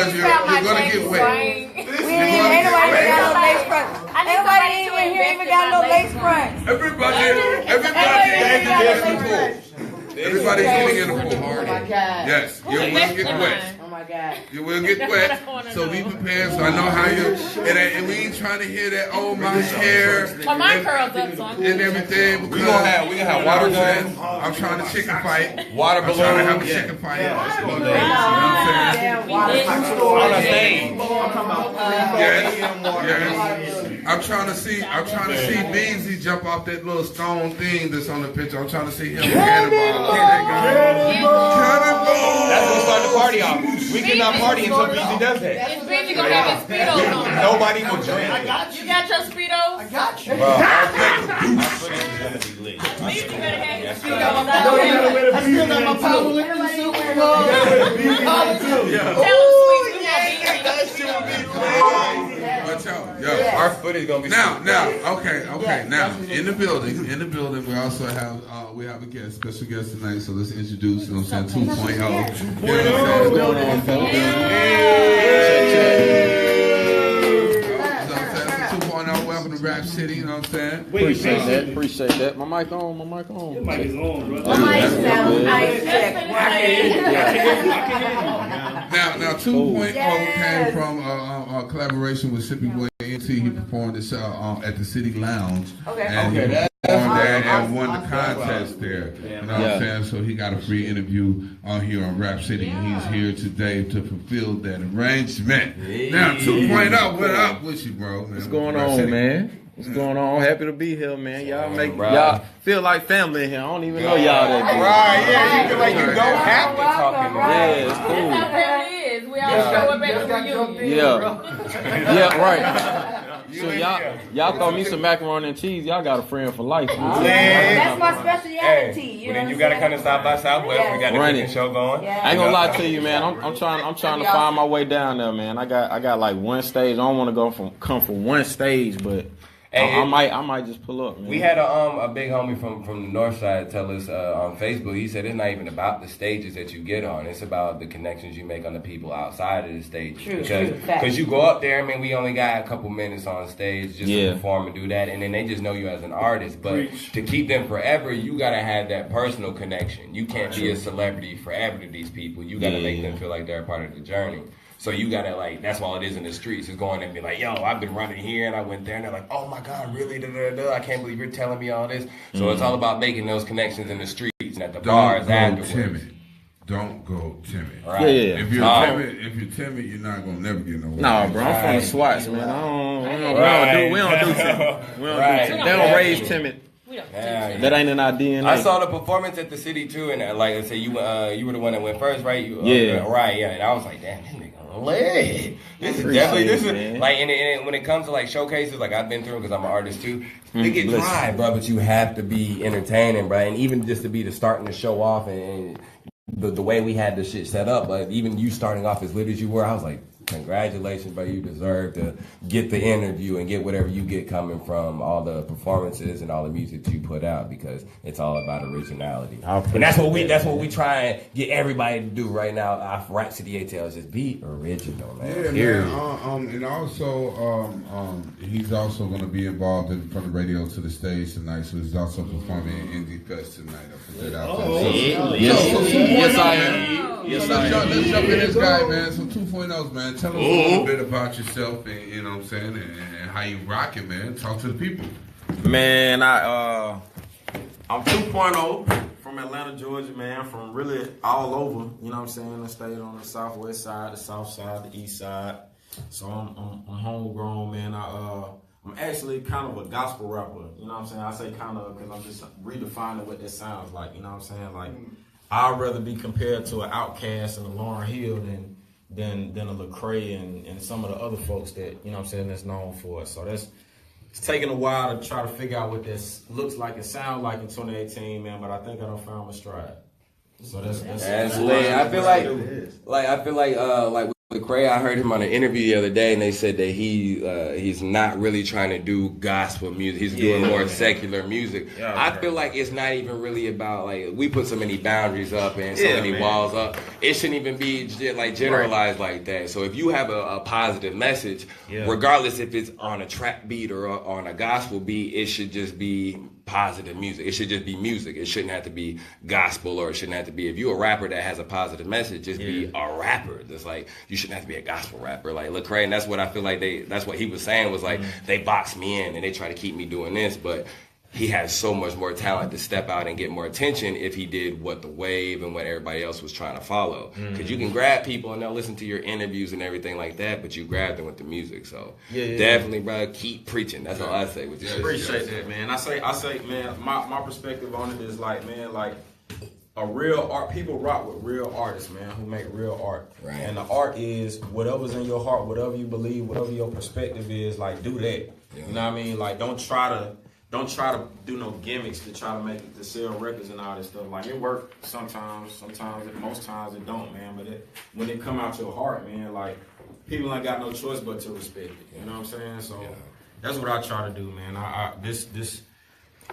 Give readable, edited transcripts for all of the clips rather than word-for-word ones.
because you're gonna get wet. Ain't nobody got no lace fronts. Nobody even here even got no lace fronts. Everybody's getting in the pool. Oh my God. Yes, you will get wet. Oh my God. You will get wet. So be prepared. So I know how you. And we ain't trying to hear that. Oh, my hair. Well, my curls up, so and everything. We gonna have water guns. I'm trying to chicken fight. Water balloons. I'm trying to have a chicken fight. You know what I'm saying? I'm trying to see Beansy jump off that little stone thing that's on the picture. I'm trying to see him cannonball. That's when we start the party off. We cannot party until Beansy does that. Is Beansy gonna have his Speedos on? Nobody will drink. You got your Speedos? I got you. Bro, our footage is gonna be lit. Beansy better have his I still got my power lifting suit. Tell him, sweet, we Watch out. Yo. Our footage gonna be Now, okay. Now, in the building, we also have we have a special guest tonight. So let's introduce, you know what I'm saying, 2.0. You know what I'm saying? What's going on, folks? Welcome to Rap City, you know what I'm saying? Appreciate that. My mic on. Your mic is on, bro. Now 2.0 came from a collaboration with Sippy Boy NT. He performed this at the City Lounge. And he performed there and won the contest there. You know what I'm saying? So he got a free interview here on Rap City. And he's here today to fulfill that arrangement. Now 2.0, what up with you, bro? Man? What's going on, man? What's going on? Happy to be here, man. Y'all feel like family in here. I don't even know y'all that good. Right, yeah, you feel like you don't have to talk in the Yeah, it's cool. That's how family is. We all show up at the reunion. Yeah, right. So y'all throw me some macaroni and cheese. Y'all got a friend for life. That's my specialty. Hey, then you gotta come to South by Southwest. We got the cooking show going. I ain't gonna lie to you, man. I'm trying to find my way down there, man. I got like one stage. I don't want to come from one stage, but I might just pull up, man. We had a big homie from the north side tell us on Facebook. He said it's not even about the stages that you get on. It's about the connections you make on the people outside of the stage. Because you go up there, I mean, we only got a couple minutes on stage just to perform and do that, and then they just know you as an artist. But to keep them forever, you gotta have that personal connection. You can't be a celebrity forever to these people. You gotta make them feel like they're a part of the journey. So you gotta that's all it is in the streets. Is going and be like, yo, I've been running here and I went there, and they're like, oh my God, really? I can't believe you're telling me all this. So it's all about making those connections in the streets and at the bars afterwards. Don't go timid. Right. If you're timid, you're not gonna never get nowhere. Nah, bro, I'm from the SWATs, man. We don't do timid. They don't raise timid. That ain't in our DNA. I saw the performance at the City too, and like I said, you were the one that went first, right? Right. And I was like, damn, this nigga lit. This is like, and when it comes to like showcases, like I've been through because I'm an artist too. They get dry, bro, but you have to be entertaining, bro, and even just to be starting to show off and the way we had the shit set up, but even you starting off as lit as you were, I was like, congratulations, bro. You deserve to get the interview and get whatever you get coming from all the performances and all the music you put out, because it's all about originality. And that's what we try and get everybody to do right now. Our Rap City Atl is just be original, man. Yeah, man. And also, he's also going to be involved from the radio to the stage tonight. So he's also performing in Indie Fest tonight. I put that out there. Yes, I am. Let's jump in this guy, man. Some 2.0s, man. Tell us a little bit about yourself, and you know what I'm saying, and how you rock it, man. Talk to the people. Man, I'm 2.0 from Atlanta, Georgia, man. From really all over, you know what I'm saying. I stayed on the southwest side, the south side, the east side. So I'm homegrown, man. I'm actually kind of a gospel rapper, you know what I'm saying. I say kind of because I'm just redefining what that sounds like, you know what I'm saying. Like, I'd rather be compared to an Outkast and a Lauryn Hill than a Lecrae and some of the other folks that, you know what I'm saying, that's known for it. So it's taken a while to try to figure out what this looks like and sound like in 2018, man, but I think I done found my stride. So that's lit. I feel like Lecrae, I heard him on an interview the other day, and they said that he's not really trying to do gospel music. He's doing more secular music. Yeah, I feel like it's not even really about like we put so many boundaries up and so many walls up. It shouldn't even be like generalized like that. So if you have a positive message, regardless if it's on a trap beat or on a gospel beat, it should just be positive music. It should just be music. It shouldn't have to be gospel, or it shouldn't have to be, if you're a rapper that has a positive message, just be a rapper. It's like you shouldn't have to be a gospel rapper like Lecrae. And that's what I feel like that's what he was saying was like they box me in and they try to keep me doing this, but he has so much more talent to step out and get more attention if he did what the wave and what everybody else was trying to follow. Because you can grab people and they'll listen to your interviews and everything like that, but you grab them with the music. So definitely, bro, keep preaching. That's all I say. With you. Appreciate that, man. I say, man, my perspective on it is like, man, like a real art. People rock with real artists, man, who make real art. Right. And the art is whatever's in your heart, whatever you believe, whatever your perspective is. Like, do that. Yeah. You know what I mean? Like, don't try to do no gimmicks to try to make it to sell records and all this stuff. Like, it works sometimes, most times it don't, man. But when it come out your heart, man, like, people ain't got no choice but to respect it. You know what I'm saying? So that's what I try to do, man.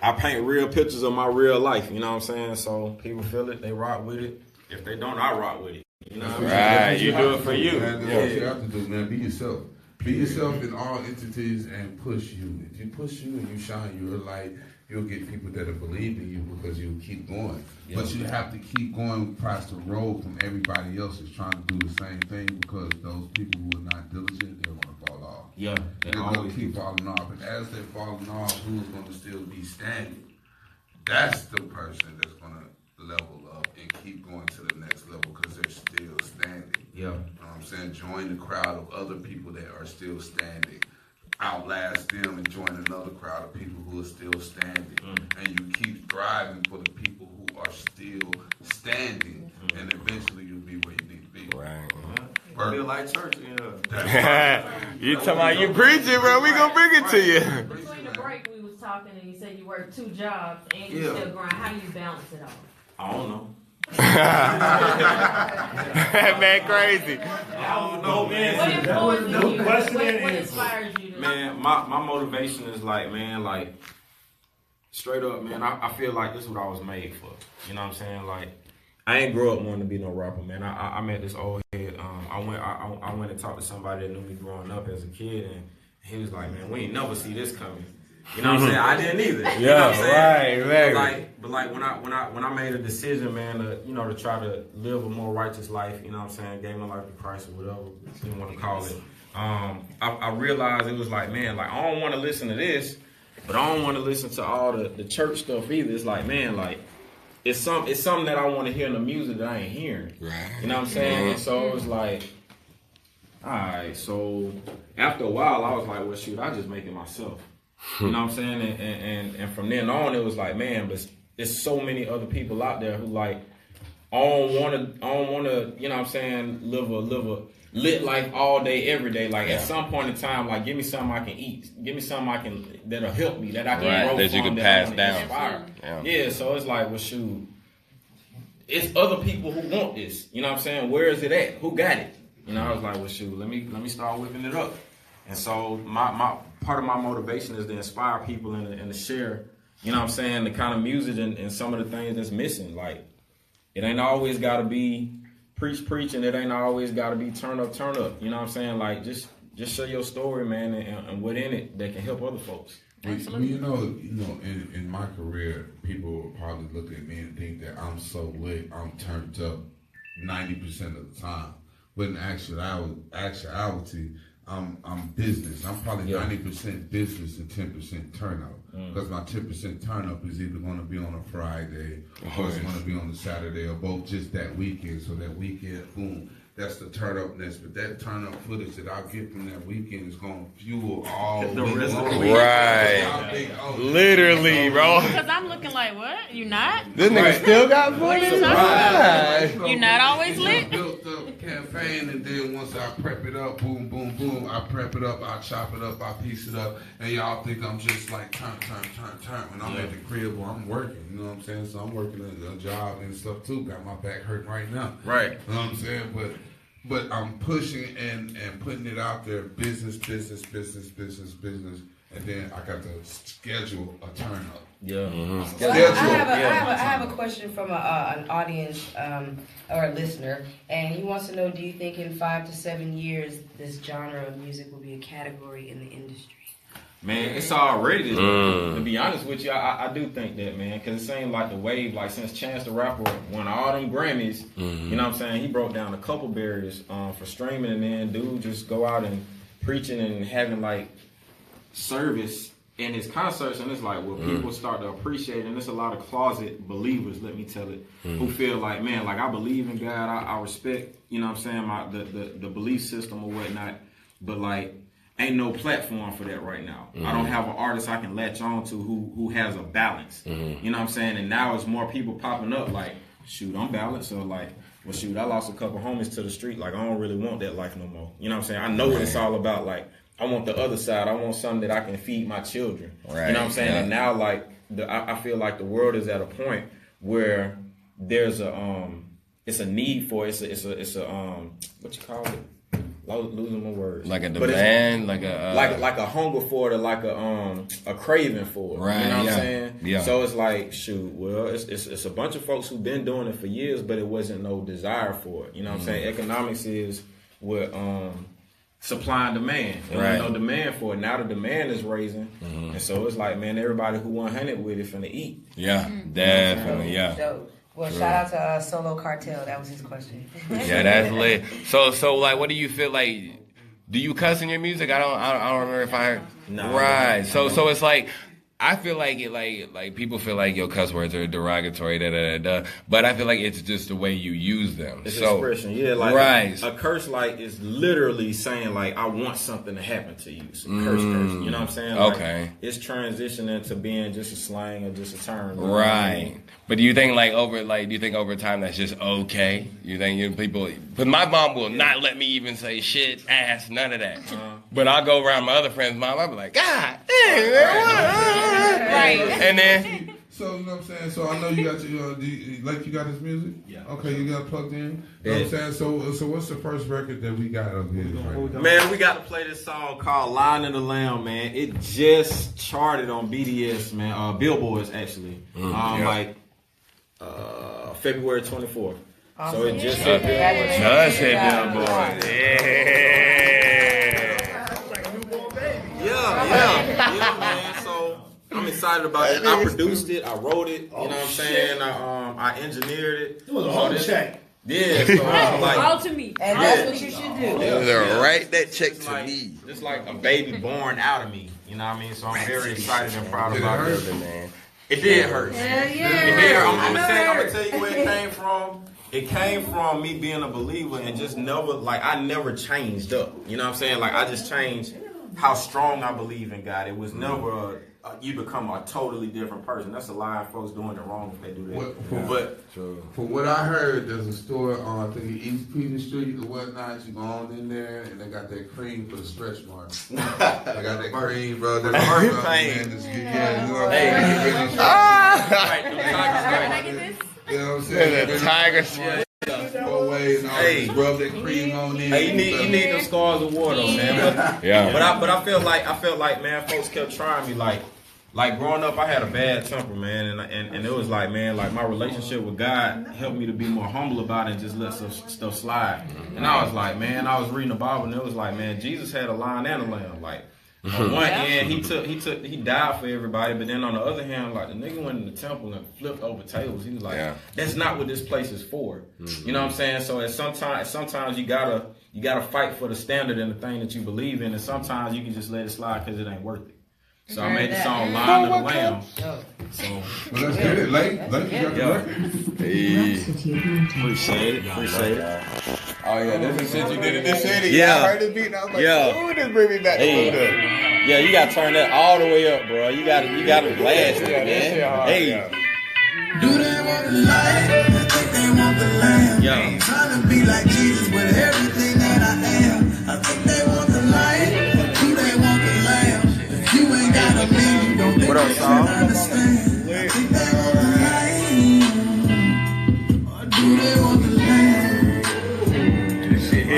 I paint real pictures of my real life. You know what I'm saying? So people feel it, they rock with it. If they don't, I rock with it. You know what I mean? Right, you do it for you. Man, that's what you have to do, man. Be yourself. Be yourself in all entities and push you. If you push you and you shine your light, you'll get people that'll believe in you because you'll keep going. Yep. But you have to keep going across the road from everybody else that's trying to do the same thing, because those people who are not diligent, they're going to fall off. Yeah, they're going to keep falling off. And as they're falling off, who's going to still be standing? That's the person that's going to level up and keep going to the next level because they're still standing. Yeah. You know what I'm saying? Join the crowd of other people that are still standing. Outlast them and join another crowd of people who are still standing. And you keep thriving for the people who are still standing. And eventually you'll be where you need to be. Right. I feel like church, yeah. You talking about you preaching, bro. We gonna bring it to you. Between the break, we was talking and you said you work 2 jobs and you still grind. How do you balance it all? I don't know. Man, crazy. I don't know, man. What influences you? What inspires you? Man, my motivation is like, man, like straight up, man. I feel like this is what I was made for. You know what I'm saying? Like, I ain't grow up wanting to be no rapper, man. I met this old head. I went and talked to somebody that knew me growing up as a kid, and he was like, man, we ain't never see this coming. You know what I'm saying? I didn't either. You know what I'm saying? Right. But when I made a decision, man, to try to live a more righteous life, you know what I'm saying, gave my life to Christ or whatever you want to call it. I realized it was like, man, like I don't want to listen to this, but I don't want to listen to all the church stuff either. It's like, man, like it's something that I want to hear in the music that I ain't hearing. Right. You know what I'm saying? And so it was like, all right. So after a while, I was like, well, shoot, I just make it myself. You know what I'm saying? And from then on, it was like, man, but there's so many other people out there who like, I don't want to, you know what I'm saying, live a lit life all day, every day. Like at some point in time, like give me something I can eat. Give me something that'll help me, that I can grow that you can pass down. Yeah, so it's like, well, shoot, it's other people who want this. You know what I'm saying? Where is it at? Who got it? You know, I was like, well, shoot, let me start whipping it up. And so my part of my motivation is to inspire people and to share, you know what I'm saying, the kind of music and some of the things that's missing. Like, it ain't always got to be preach, and it ain't always got to be turn up. You know what I'm saying? Like, just share your story, man, and what in it that can help other folks. Well, you know, in my career, people will probably look at me and think that I'm so lit, I'm turned up 90% of the time. But in actuality, I'm business. I'm probably 90% business and 10% turn up. Because my 10% turn up is either going to be on a Friday or it's going to be on a Saturday or both just that weekend. So that weekend, boom, that's the turn upness. But that turn up footage that I get from that weekend is going to fuel all the rest of the week. Right. Literally, bro. Because I'm looking like, what? You not? This nigga still got footage? You not always lit? Built up campaign, and then once I prep it up, boom, boom, boom, I prep it up, I chop it up, I piece it up, and y'all think I'm just like turn. When I'm at the crib or I'm working, you know what I'm saying? So I'm working a job and stuff too. Got my back hurting right now. Right. You know what I'm saying? but I'm pushing and putting it out there, business, and then I got to schedule a turn up. Yeah. Well, I have a question from an audience or a listener, and he wants to know: do you think in 5 to 7 years this genre of music will be a category in the industry? Man, it's already. To be honest with you, I do think that, man, because it seems like the wave, like since Chance the Rapper won all them Grammys, you know what I'm saying? He broke down a couple barriers for streaming, and then dude just go out and preaching and having like service in his concerts, and it's like, well, people start to appreciate it, and there's a lot of closet believers, let me tell it, who feel like, man, like I believe in God, I respect, you know what I'm saying, the belief system or whatnot, but like, ain't no platform for that right now. I don't have an artist I can latch on to who has a balance. You know what I'm saying? And now it's more people popping up like, shoot, I'm balanced. Or like, well, shoot, I lost a couple homies to the street. Like, I don't really want that life no more. You know what I'm saying? I know what it's all about. Like, I want the other side. I want something that I can feed my children. Right. You know what I'm saying? Yeah. And now, like, I feel like the world is at a point where there's it's a need for it's a what you call it? Losing my words. Like a demand, like a hunger for it, or like a craving for it. Right. You know what I'm saying? Yeah. So it's like, shoot, well, it's a bunch of folks who've been doing it for years, but it wasn't no desire for it. You know what I'm saying? Economics is what supply and demand. There was no demand for it. Now the demand is raising, and so it's like, man, everybody who 100 with it finna eat. Yeah, definitely. Yeah. So, well, shout out to Solo Cartel. That was his question. Yeah, that's lit. So like, what do you feel like? Do you cuss in your music? I don't remember if I heard. No. Right. So it's like, I feel like it like people feel like your cuss words are derogatory, but I feel like it's just the way you use them. It's expression, yeah. Like right. A curse, like, is literally saying like, I want something to happen to you. Some curse. You know what I'm saying? Like, okay. It's transitioning to being just a slang or just a term. You know right. what I mean? But do you think over time that's just okay? You think people? But my mom will not let me even say shit, ass, none of that. But I'll go around my other friends' mom. I'll be like, God damn, right. And then. So you know what I'm saying. So I know you got your you got his music. Yeah. Okay, you got it plugged in. You know what I'm saying. So what's the first record that we got up here? Man, we got to play this song called "Lion of the Lamb." Man, it just charted on BDS, man. Billboards actually. February 24th. Awesome. So it just hit Billboard. Just hit Billboard. Yeah, man. So I'm excited about it. I produced it. I wrote it. You know what I'm saying? I engineered it. It was a whole check. Yeah, so all to me. And that's what you should do. Write that check to like, me. It's like a baby born out of me. You know what I mean? So I'm very excited and proud about it, man. It did hurt. Yeah. It did hurt. I'm gonna tell you where it came from. It came from me being a believer and just I never changed up. You know what I'm saying? Like, I just changed how strong I believe in God. It was never you become a totally different person. That's a lie. Folks doing it wrong if they do that. For what I heard, there's a store on East Peter Street or whatnot. You go on in there and they got that cream for the stretch marks. They got that cream, bro. That's birth pain. Yeah, you know what I'm saying? You know what I'm saying? The tiger sweat. Rub that cream on there. Hey, you need them scars of water, man. But I felt like, man, folks kept trying me. Like growing up, I had a bad temper, man, and it was like, man, like my relationship with God helped me to be more humble about it and just let stuff slide. And I was like, man, I was reading the Bible and it was like, man, Jesus had a lion and a lamb. Like, on one end, he died for everybody, but then on the other hand, like, the nigga went in the temple and flipped over tables. He was like, that's not what this place is for. You know what I'm saying? So sometimes you gotta fight for the standard and the thing that you believe in, and sometimes you can just let it slide because it ain't worth it. So I made the song "Lion of the Lamb." So well, let's get it, Lake. You got the record. Hey. Appreciate it. Oh yeah, this is shit you did in this city. Yeah. I heard this beat and I was like, ooh, this bring me back to the Yeah, you gotta turn that all the way up, bro. You gotta blast it, man. Hey. Do they want the light? I think they want the lamb. Yeah. Trying to be like Jesus with everything that I am. I think they want the light. Do they want the lamb? If you ain't got a man, you don't think they should understand. I think they want the light. Or do they want the lamb? I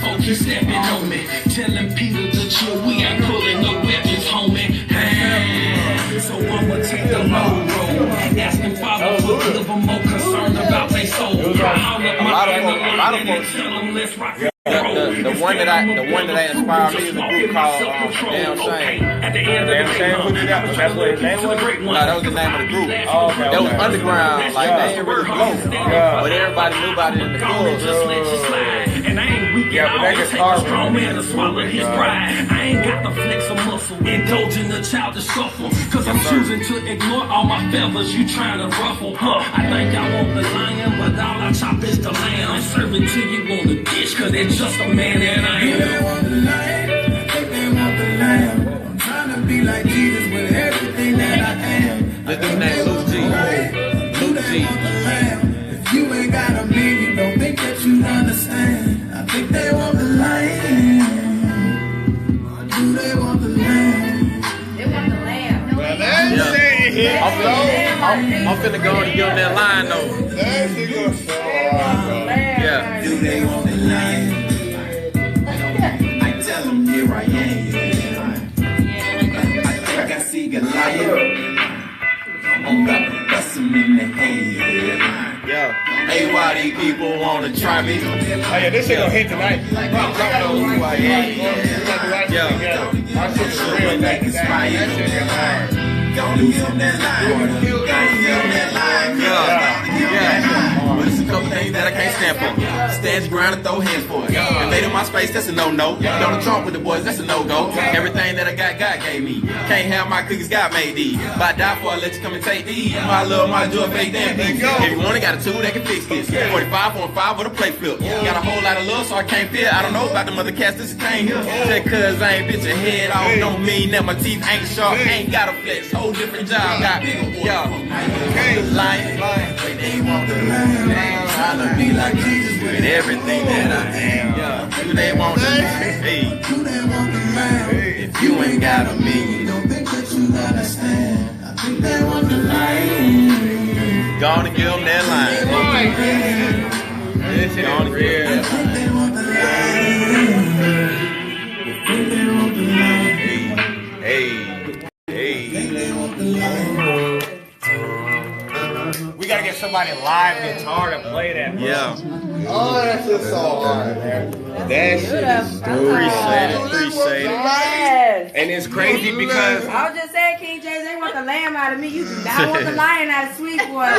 folk keep stepping on me. Telling Peter to chill, we ain't pulling no weapons, homie. Hey, so I'ma take the low road. Asking Father for give them more concerned about their soul. A lot of folks. The one that inspired me is a group called Damn Shame. Damn Shame, who did that? That's what his name was? No, that was the name of the group. Oh, okay. That was underground, like they ain't really blow. But everybody knew about it in the club. Yeah, but that gets hard. Strong man to swallow his pride. I ain't got the flex of muscle, indulging the childish shuffle. Cause I'm choosing to ignore all my feathers you trying to ruffle. I think I want the lion, but all I chop is the lamb. I'm serving to you on the dish, cause it's just a man that I am. They want the lion, I think they want the lamb. I'm trying to be like Jesus with everything that I am. This dude's name Luke G. Luke G. If you ain't got a man, you don't think that you understand. I think they want the lion. Or do they want the lamb? They want the lamb. I'm finna go and give him that line though. That shit goes so hard, bro. Yeah. Do they want the lion? I tell them here I am. I think I see Goliath. I'm about to bust him in the head. Yeah. Hey, why these people wanna try me? Oh yeah, this shit gonna hit tonight. I know who I am. My shit is real. That shit is hard. Gonna give them that line. Gonna give them that line. Yeah. But it's a couple things that I can't stand for. Stand your ground and throw hands for it. Invading my space, that's a no-no. Donald Trump with the boys, that's a no-go. Everything that I got, God gave me. Can't have my cookies, God made these. If I die for it, let you come and take these. My love, my joy, fake damn things. If you want it, got a tool that can fix this. 45.5 with a plate flip. Got a whole lot of love, so I can't feel. I don't know about them other cats, this came here. Just cause I ain't bit your head off, don't mean that my teeth ain't sharp. Ain't got a flex, whole different job. Got life, they want the lamb. Trying to be like Jesus with everything that I am. Yeah. Do they want the lamb? Hey. Do they want the lamb? If you ain't got a million, Don't think that you understand. I think they want the lion. go on and give them that line. This shit is real. I think they want the lion. I think they want the lion. Hey. They want the lion. We gotta get somebody live guitar to play that. Bro. Yeah. Oh, that's just so hard, man. That shit is appreciate it. Yes. And it's crazy because I was just saying, King James, they want the lamb out of me. You do not want the lion out of Sweet Boy.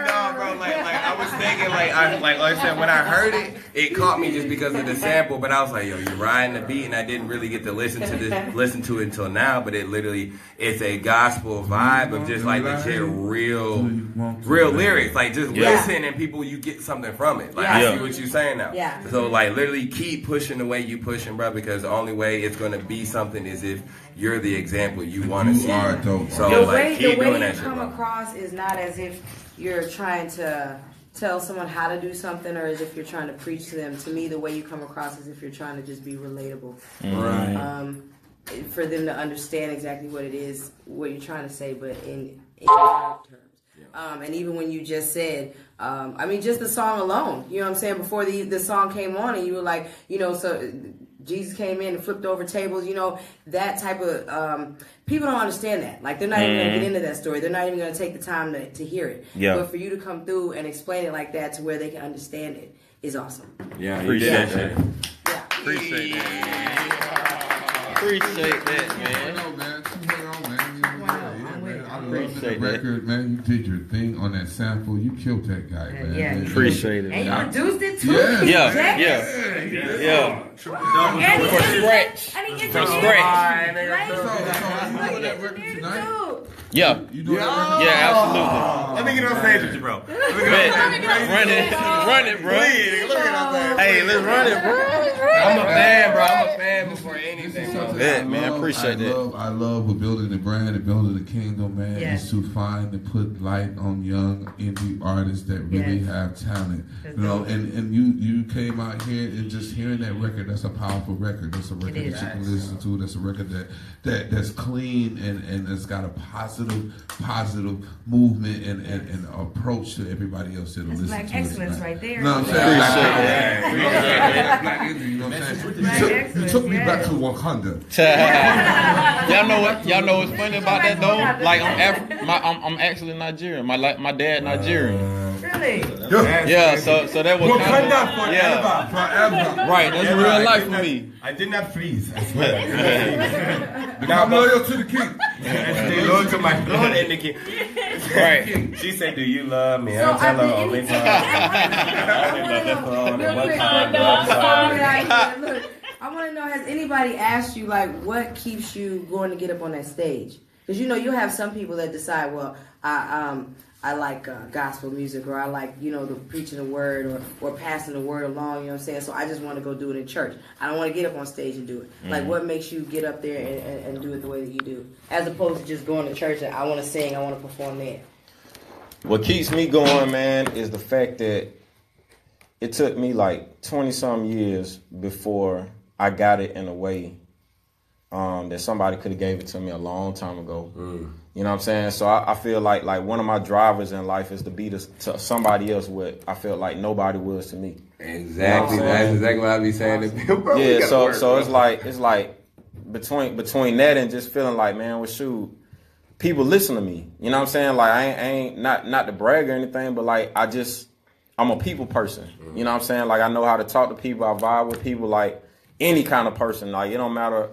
no, bro, like I was thinking, like I said, when I heard it, it caught me just because of the sample. But I was like, yo, you're riding the beat, and I didn't really get to listen to it until now. But it's a gospel vibe of just like legit, real lyrics. Like just listen, and people, you get something from it. Like I see what you're saying now. Yeah. So like literally keep pushing the way you pushing, bro, because the only way it's gonna be something is if you're the example you want to see. So The like way keep doing you that shit, come bro. across is not as if you're trying to tell someone how to do something or as if you're trying to preach to them. To me, the way you come across is if you're trying to just be relatable. Right. For them to understand exactly what it is, what you're trying to say, but in your terms. And even when you just said, I mean, just the song alone, you know what I'm saying? Before the song came on and you were like, you know, so Jesus came in and flipped over tables, you know, that type of, people don't understand that. Like, they're not even going to get into that story. They're not even going to take the time to hear it. Yeah. But for you to come through and explain it like that to where they can understand it is awesome. Yeah, Appreciate that. Yeah. Appreciate that. Appreciate that, man. I love the record, man. You did your thing on that sample. You killed that guy, man. Yeah. Appreciate it. And you produced it too. Yeah. Yeah. And he scratch. From scratch. You doing that record tonight? Yeah. You doing that record? Yeah, absolutely. Let me get on stage with you, bro. Run it, bro. Look at us. Hey, let's run it, bro. I'm a fan, bro. I'm a fan before anything. Man, appreciate that. I love with building the brand and building the kingdom, man, is to find and put light on young indie artists that really have talent. You know, and you came out here and just hearing that record, that's a powerful record. That's a record that you can listen to. That's a record that's clean and it's got a positive movement and approach to everybody else that'll listen Black to excellence it. right there. You know what I'm saying? Black energy, you know what I'm saying? You took me back to Wakanda. Y'all know what's funny about that though? Like I'm actually Nigerian. My dad Nigerian. Really? Yeah, so that was Wakanda Forever. Right, that's real life for me. I did not freeze. I swear. I'm loyal to the king. Stay loyal to my Lord and the king. Right. She said, "Do you love me?" I tell her only time. I want to know, has anybody asked you, like, what keeps you going to get up on that stage? Because, you know, you have some people that decide, well, I like gospel music, or I like, you know, the preaching the word or passing the word along, you know what I'm saying? So I just want to go do it in church. I don't want to get up on stage and do it. Like, what makes you get up there and do it the way that you do? As opposed to just going to church and I want to sing, I want to perform there. What keeps me going, man, is the fact that it took me like 20-some years before I got it in a way that somebody could have gave it to me a long time ago. You know what I'm saying? So I feel like one of my drivers in life is to be to somebody else what I felt like nobody was to me. Exactly. You know That's exactly what I be saying to people. Bro, yeah, so it's like between that and just feeling like, man, well, shoot, people listen to me. You know what I'm saying? Like I ain't not to brag or anything, but like I'm a people person. You know what I'm saying? Like I know how to talk to people, I vibe with people, like any kind of person. Like it don't matter,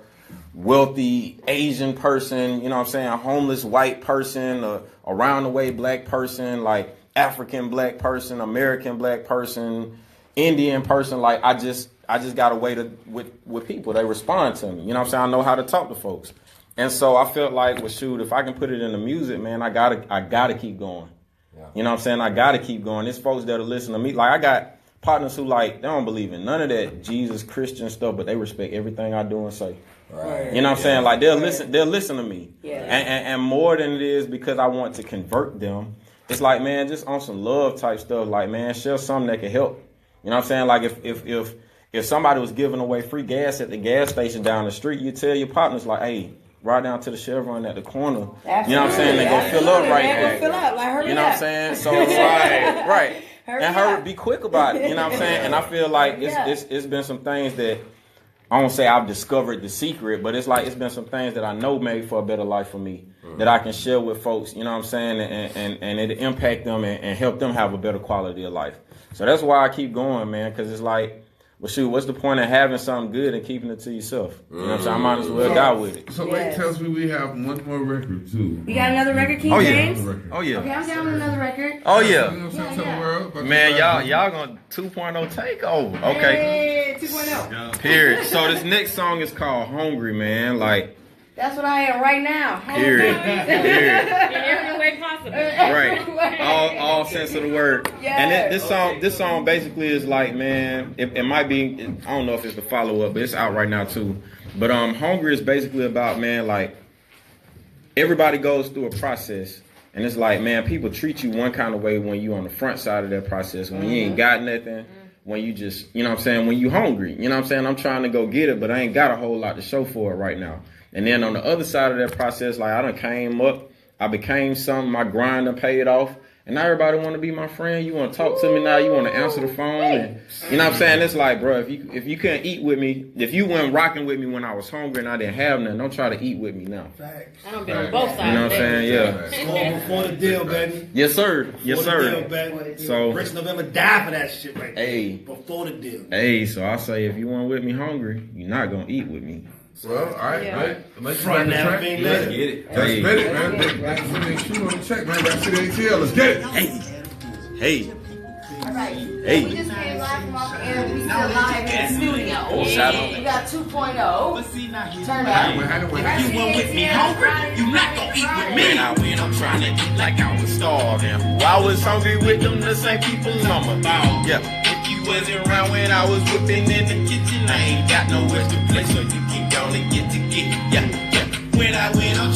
wealthy Asian person, you know what I'm saying, a homeless white person, a around the way black person, like African black person, American black person, Indian person. Like I just got a way to with people. They respond to me. You know what I'm saying? I know how to talk to folks. And so I felt like, well, shoot, if I can put it in the music, man, I gotta keep going. Yeah. You know what I'm saying? I gotta keep going. There's folks that'll listen to me. Like I got partners who like, they don't believe in none of that Jesus Christian stuff, but they respect everything I do and say. Right. You know what I'm saying? Like they'll listen to me. Yeah. And more than it is because I want to convert them. It's like, man, just on some love type stuff. Like, man, share something that can help. You know what I'm saying? Like if somebody was giving away free gas at the gas station down the street, you tell your partners like, hey, right down to the Chevron at the corner. Absolutely. You know what I'm saying? They go fill up right there. Fill up, like hurry. You know what I'm saying? So right. Hurry, be quick about it. You know what I'm saying? And I feel like it's been some things that I won't say I've discovered the secret, but it's been some things that I know made for a better life for me that I can share with folks, you know what I'm saying, and it impact them and help them have a better quality of life. So that's why I keep going, man, because it's like, well, shoot, what's the point of having something good and keeping it to yourself? You know what I'm saying? I might as well die with it. So Lake tells me we have one more record, too. We got another record, King James? Oh, yeah. Okay, I'm down with another record. Oh, yeah. Man, y'all gonna 2.0 takeover. Okay. Hey, 2.0. Period. So this next song is called Hungry, man. Like, that's what I am right now. Period. In every way possible. Right. All sense of the word. Yes. And this song basically is like, man, it might be, I don't know if it's the follow-up, but it's out right now too. But Hungry is basically about, man, like everybody goes through a process. And it's like, man, people treat you one kind of way when you on the front side of that process, when you ain't got nothing, when you just, you know what I'm saying, when you hungry. You know what I'm saying? I'm trying to go get it, but I ain't got a whole lot to show for it right now. And then on the other side of that process, like I done came up, I became something, my grind done paid off. And now everybody want to be my friend. You want to talk to me now. You want to answer the phone. And, you know what I'm saying? It's like, bro, if you couldn't eat with me, if you weren't rocking with me when I was hungry and I didn't have nothing, don't try to eat with me now. Facts. I don't be on both sides. You know what I'm saying? Yeah. Score before the deal, baby. Yes, sir. Yes, sir. Before the deal, baby. So, Rich November died for that shit right there. Hey. Before the deal. Hey, so I say if you weren't with me hungry, you're not going to eat with me. Well, all right, let's front the track. Let's get it. Let's spin it, man. Back to shoe on the check, man. Back to City Atl. Let's get it. Hey. All right. Hey. We just came live from off the air. We still live in the studio. Shout out. We got 2.0. Turn up. You went with me hungry, you not gonna eat with me. When I'm trying to eat like I was starving. I was hungry with them the same people on my ball. Yeah. You wasn't around when I was whipping in the kitchen. I ain't got nowhere to play, so you can go and get. Yeah, yeah. When I went, I'm